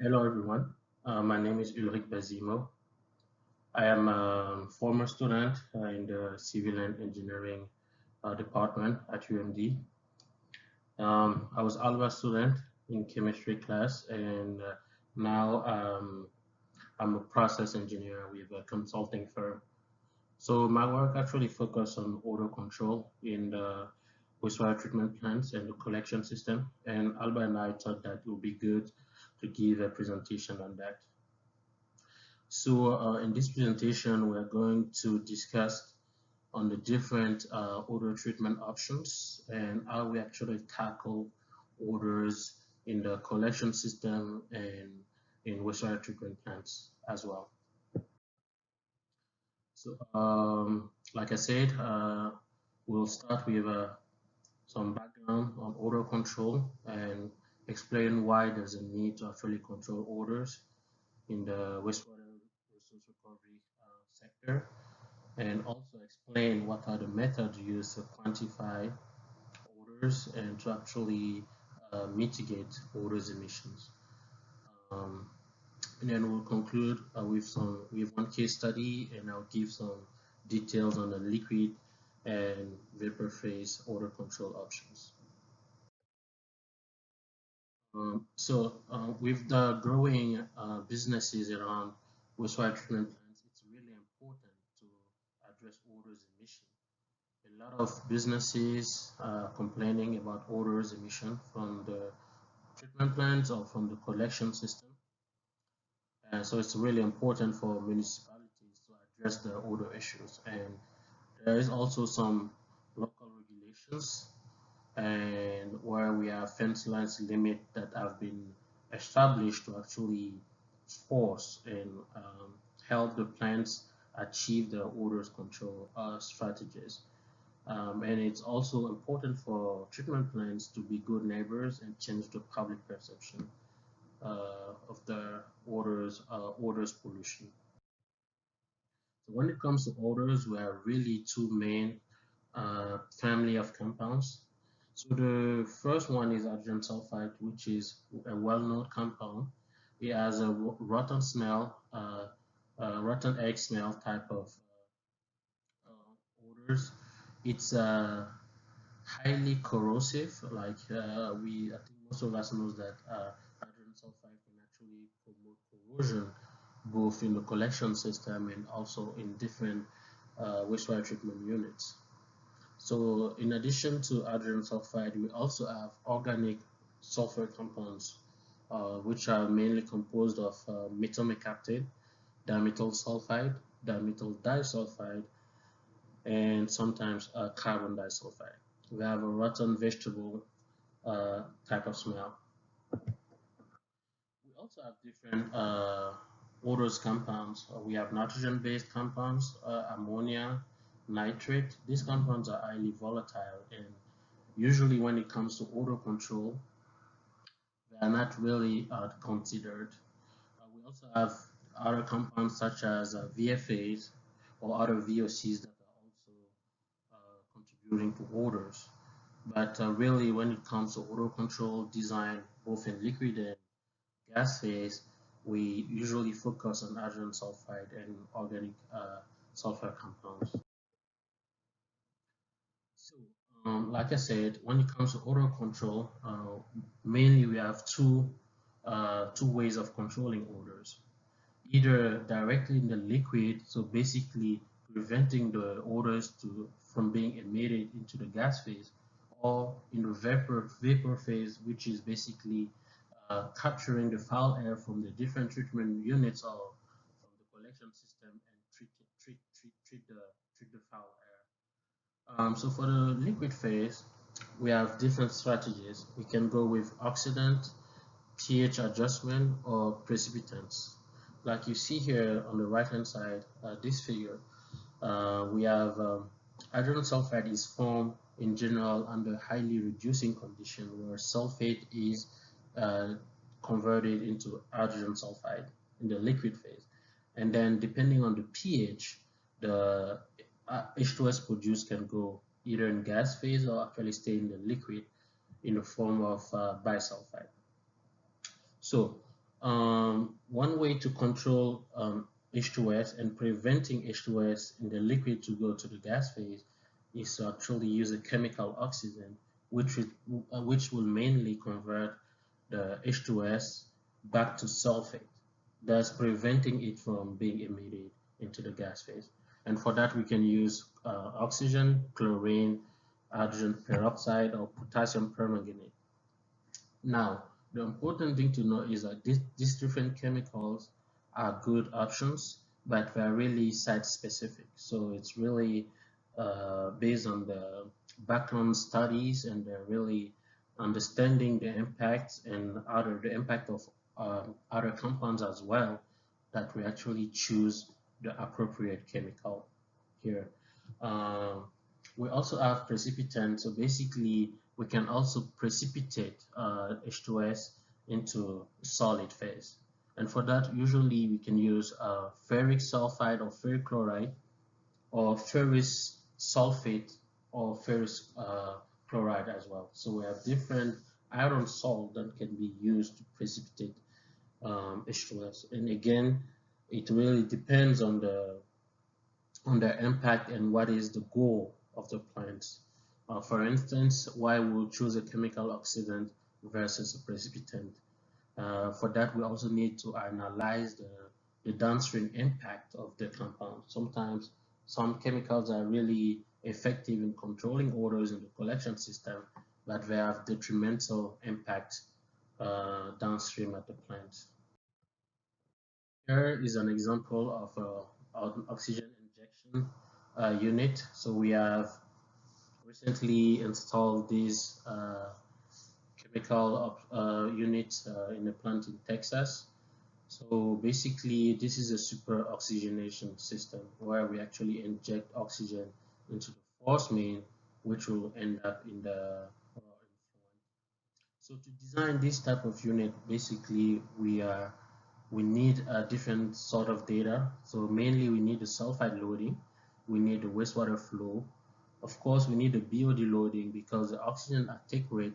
Hello everyone, my name is Ulrich Bazimo. I am a former student in the civil and engineering department at UMD. I was always student in chemistry class and now I'm a process engineer with a consulting firm. So my work actually focuses on odor control in the wastewater treatment plants and the collection system. And Alba and I thought that it would be good to give a presentation on that. So in this presentation, we're going to discuss on the different odor treatment options and how we actually tackle odors in the collection system and in wastewater treatment plants as well. So like I said, we'll start with some background on odor control and explain why there's a need to actually control odors in the wastewater resource recovery sector, and also explain what are the methods used to quantify odors and to actually mitigate odors emissions. Um, and then we'll conclude with one case study, and I'll give some details on the liquid and vapor phase odor control options. With the growing businesses around wastewater treatment plants, it's really important to address odors emission. A lot of businesses are complaining about odors emission from the treatment plants or from the collection system. And so it's really important for municipalities to address the odor issues. And there is also some local regulations and where we have fence lines limit that have been established to actually force and help the plants achieve the odors control strategies. And it's also important for treatment plants to be good neighbors and change the public perception of the odors pollution. So when it comes to odors, we have really two main family of compounds. So the first one is hydrogen sulfide, which is a well-known compound. It has a rotten smell, rotten egg smell type of odors. It's highly corrosive. I think most of us knows that hydrogen sulfide can actually promote corrosion, both in the collection system and also in different wastewater treatment units. So in addition to hydrogen sulfide, we also have organic sulfur compounds, which are mainly composed of methyl mercaptan, dimethyl sulfide, dimethyl disulfide, and sometimes carbon disulfide. We have a rotten vegetable type of smell. We also have different odorous compounds. We have nitrogen-based compounds, ammonia, nitrate. These compounds are highly volatile, and usually when it comes to odor control, they are not really considered. We also have other compounds such as VFAs or other VOCs that are also contributing to odors. But really, when it comes to odor control design, both in liquid and gas phase, we usually focus on hydrogen sulfide and organic sulfur compounds. So, like I said, when it comes to odor control, mainly we have two ways of controlling odors. Either directly in the liquid, so basically preventing the odors from being emitted into the gas phase, or in the vapor phase, which is basically capturing the foul air from the different treatment units or from the collection system and treat the foul air. So for the liquid phase, we have different strategies. We can go with oxidant, pH adjustment, or precipitants. Like you see here on the right hand side, this figure, we have hydrogen sulfide is formed in general under highly reducing condition where sulfate is uh, converted into hydrogen sulfide in the liquid phase. And then depending on the pH, the H2S produced can go either in gas phase or actually stay in the liquid in the form of bisulfide. So One way to control H2S and preventing H2S in the liquid to go to the gas phase is to actually use a chemical oxidant, which will mainly convert the H2S back to sulfate, thus preventing it from being emitted into the gas phase. And for that, we can use oxygen, chlorine, hydrogen peroxide, or potassium permanganate. Now, the important thing to know is that these different chemicals are good options, but they're really site specific. So it's really based on the background studies, and they're really understanding the impacts and the impact of other compounds as well, that we actually choose the appropriate chemical here. Um, we also have precipitant, so basically we can also precipitate H2S into solid phase. And for that, usually we can use ferric sulfide or ferric chloride, or ferrous sulfate, or ferrous chloride as well. So we have different iron salt that can be used to precipitate H2S. And again, it really depends on their impact and what is the goal of the plants. For instance, why we'll choose a chemical oxidant versus a precipitant. For that, we also need to analyze the downstream impact of the compound. Sometimes some chemicals are really effective in controlling odors in the collection system, but they have detrimental impact downstream at the plant. Here is an example of an oxygen injection unit. So we have recently installed this chemical unit in a plant in Texas. So basically, this is a super oxygenation system where we actually inject oxygen into the force main, which will end up in the so to design this type of unit, basically we need a different sort of data. So mainly we need the sulfide loading, we need the wastewater flow. Of course, we need the BOD loading because the oxygen uptake rate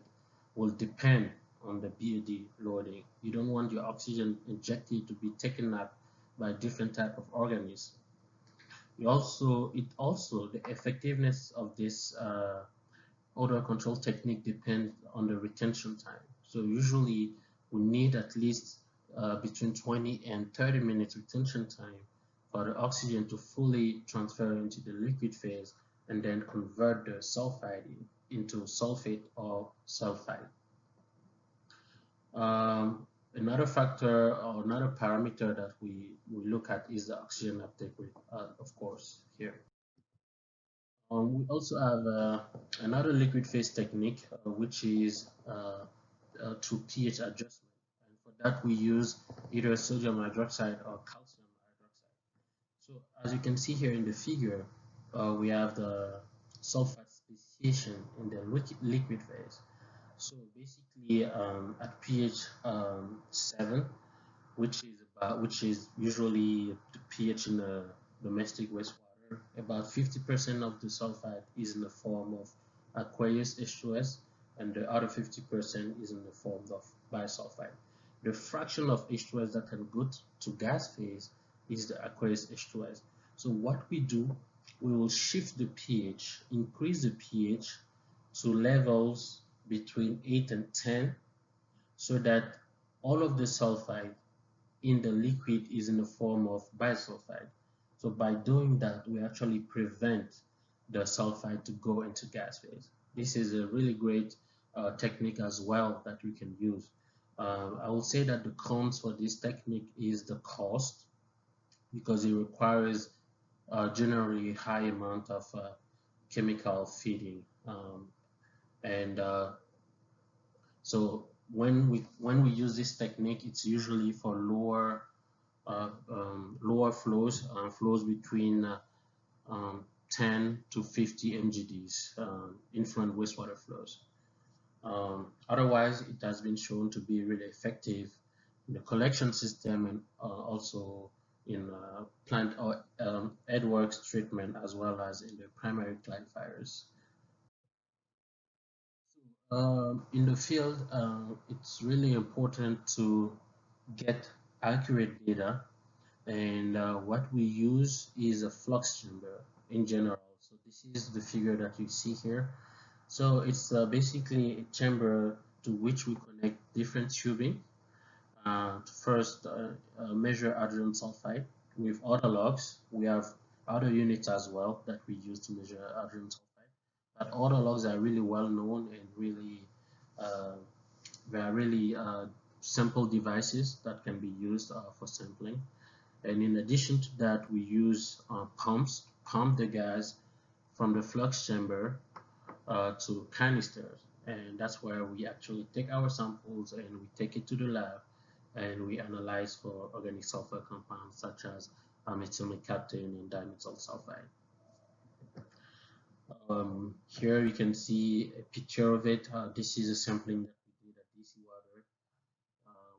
will depend on the BOD loading. You don't want your oxygen injected to be taken up by different type of organisms. The effectiveness of this odor control technique depends on the retention time. So usually we need at least between 20 and 30 minutes retention time for the oxygen to fully transfer into the liquid phase and then convert the sulfide into sulfate or sulfide. Another factor or another parameter that we look at is the oxygen uptake rate, of course, here. We also have another liquid phase technique, which is through pH adjustment. And for that, we use either sodium hydroxide or calcium hydroxide. So as you can see here in the figure, we have the sulfide speciation in the liquid phase. So basically, at pH 7, which is usually the pH in the domestic wastewater, about 50% of the sulfide is in the form of aqueous H2S, and the other 50% is in the form of bisulfide. The fraction of H2S that can go to gas phase is the aqueous H2S. So what we do, we will shift the pH, increase the pH to levels between 8 and 10, so that all of the sulfide in the liquid is in the form of bisulfide. So by doing that, we actually prevent the sulfide to go into gas phase. This is a really great technique as well that we can use. I will say that the cons for this technique is the cost, because it requires generally high amount of chemical feeding, and so when we use this technique, it's usually for lower flows, flows between 10 to 50 mgds, influent wastewater flows. Otherwise, it has been shown to be really effective in the collection system, and also in plant or earthworks treatment, as well as in the primary clarifiers. In the field, it's really important to get accurate data, and what we use is a flux chamber in general. So this is the figure that you see here. So it's basically a chamber to which we connect different tubing to first measure hydrogen sulfide with other logs. We have other units as well that we use to measure hydrogen sulfide. But other logs are really well known and really uh, they are really simple devices that can be used for sampling. And in addition to that, we use pumps to pump the gas from the flux chamber to canisters. And that's where we actually take our samples and we take it to the lab and we analyze for organic sulfur compounds such as methyl mercaptan and dimethyl sulfide. Here you can see a picture of it. This is a sampling that we did at DC Water,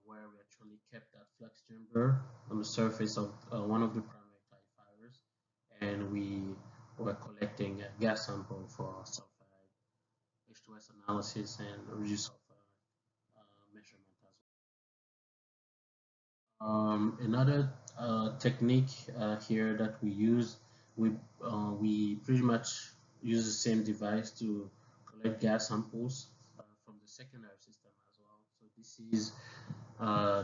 where we actually kept that flux chamber on the surface of one of the primary clarifiers, and we were collecting a gas sample for sulfide H2S analysis and reduced sulfur measurement as well. Another technique here that we use, we pretty much use the same device to collect gas samples from the secondary system as well. So this is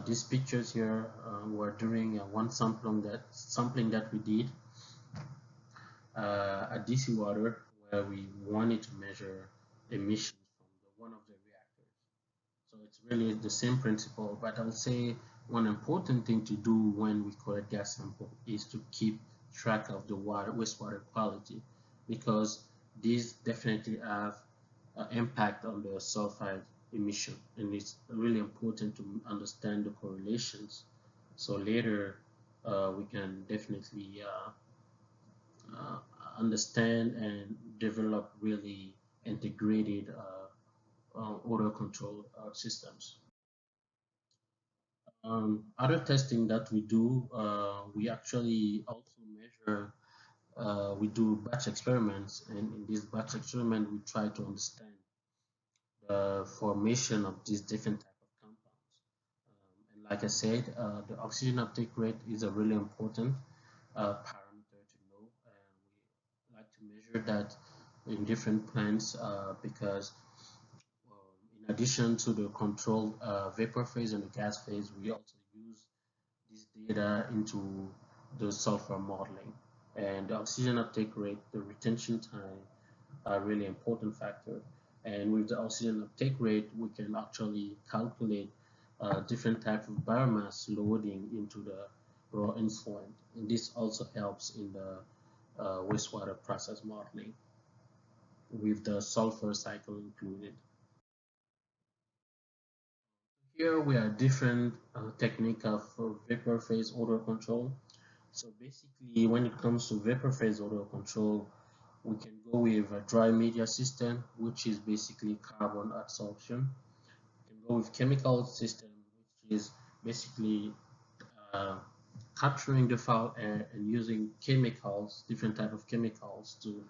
these pictures here were during one sampling that we did at DC Water, where we wanted to measure emissions from one of the reactors. So it's really the same principle, but I would say one important thing to do when we collect gas sample is to keep track of the wastewater quality, because these definitely have an impact on the sulfide emission, and it's really important to understand the correlations. So later we can definitely uh, understand and develop really integrated odor control systems. Other testing that we do, we actually also measure, we do batch experiments, and in this batch experiment, we try to understand the formation of these different type of compounds. And like I said, the oxygen uptake rate is a really important parameter to know, and we like to measure that in different plants because in addition to the controlled vapor phase and the gas phase, we also use this data into the sulfur modeling. And the oxygen uptake rate, the retention time are really important factor. And with the oxygen uptake rate, we can actually calculate different type of biomass loading into the raw effluent. And this also helps in the wastewater process modeling with the sulfur cycle included. Here we are different technique of vapor phase odor control. So basically, when it comes to vapor phase odor control, we can go with a dry media system, which is basically carbon adsorption. We can go with chemical system, which is basically uh, capturing the foul air and using chemicals, different type of chemicals to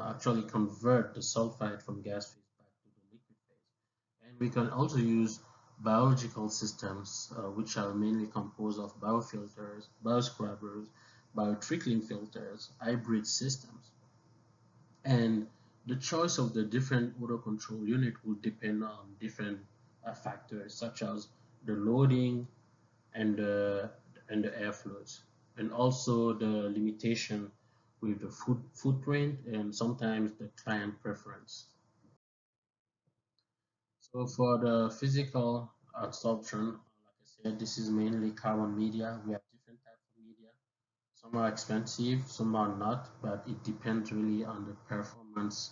actually convert the sulfide from gas phase back to the liquid phase. And we can also use biological systems, which are mainly composed of biofilters, bioscrubbers, biotrickling filters, hybrid systems. And the choice of the different odor control unit will depend on different factors such as the loading and the airflows, and also the limitation with the footprint and sometimes the client preference. So for the physical absorption, like I said, this is mainly carbon media. We have different types of media. Some are expensive, some are not, but it depends really on the performance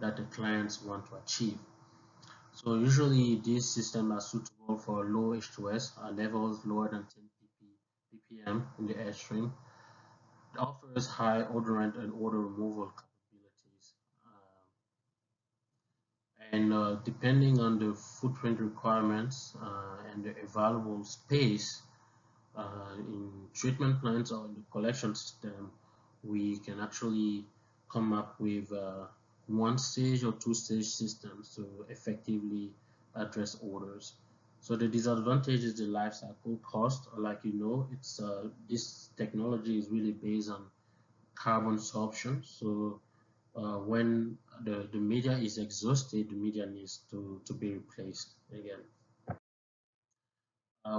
that the clients want to achieve. So usually these systems are suitable for low H2S levels lower than 10 ppm in the airstream. It offers high odorant and odor removal capabilities. And depending on the footprint requirements and the available space in treatment plants or in the collection system, we can actually come up with one stage or two stage systems to effectively address odors. So the disadvantage is the life cycle cost. Like you know, it's this technology is really based on carbon sorption. So when the media is exhausted, the media needs to be replaced again.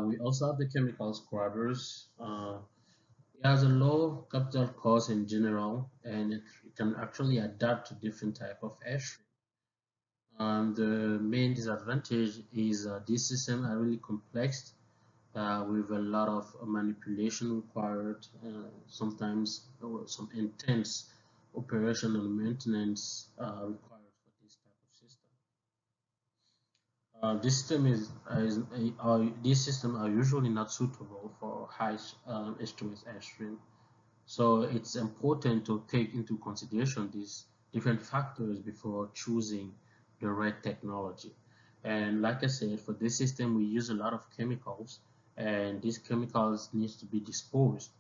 We also have the chemical scrubbers. It has a low capital cost in general, and it can actually adapt to different type of air stream. The main disadvantage is these systems are really complex with a lot of manipulation required, sometimes some intense operation and maintenance required for this type of system. These systems are usually not suitable for high stress airstream. So it's important to take into consideration these different factors before choosing the right technology. And like I said, for this system, we use a lot of chemicals, and these chemicals needs to be disposed.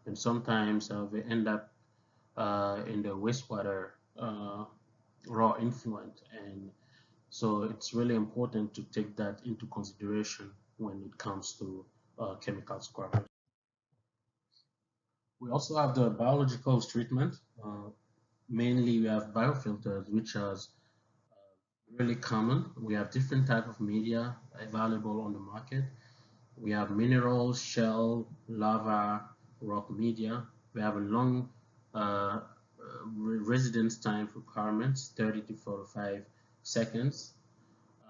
And sometimes they end up in the wastewater raw influent. And so it's really important to take that into consideration when it comes to chemical scrubbers. We also have the biological treatment. Mainly, we have biofilters, which are really common. We have different type of media available on the market. We have mineral, shell, lava, rock media. We have a long residence time requirements, 30 to 45 seconds.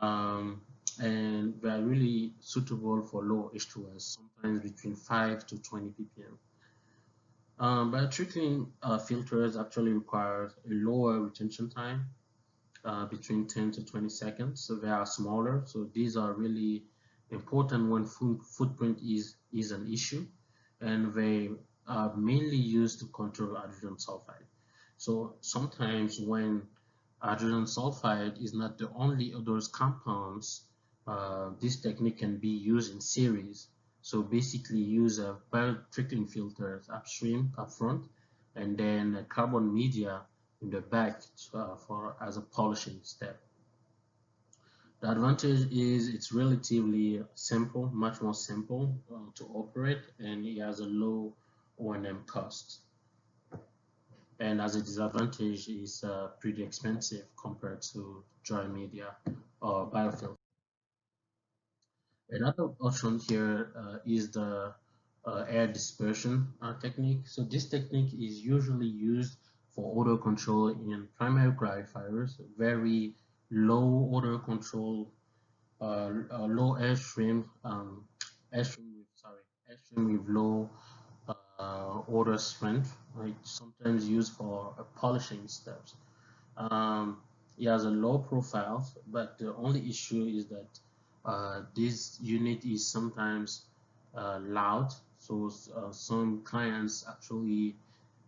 Um, and they are really suitable for low H2S, sometimes between 5 to 20 ppm. Biotrickling filters actually require a lower retention time, between 10 to 20 seconds. So they are smaller. So these are really important when footprint is an issue, and they are mainly used to control hydrogen sulfide. So sometimes when hydrogen sulfide is not the only odorous compounds, this technique can be used in series. So basically use a biotrickling filters upstream, upfront, and then a carbon media in the back for as a polishing step. The advantage is it's relatively simple, much more simple to operate, and it has a low O&M cost. And as a disadvantage, is pretty expensive compared to dry media or biofilm. Another option here is the air dispersion technique. So this technique is usually used for odor control in primary clarifiers, very low odor control, low airstream, airstream with low odor strength, right? Sometimes used for polishing steps. Um, it has a low profile, but the only issue is that this unit is sometimes loud. So some clients actually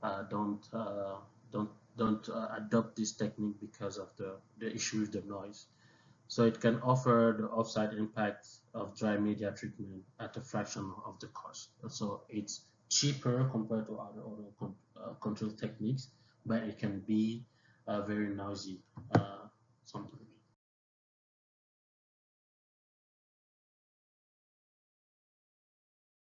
uh, don't uh, don't don't adopt this technique because of the issue with the noise. So it can offer the offsite impact of dry media treatment at a fraction of the cost. So it's cheaper compared to other control techniques, but it can be very noisy sometimes.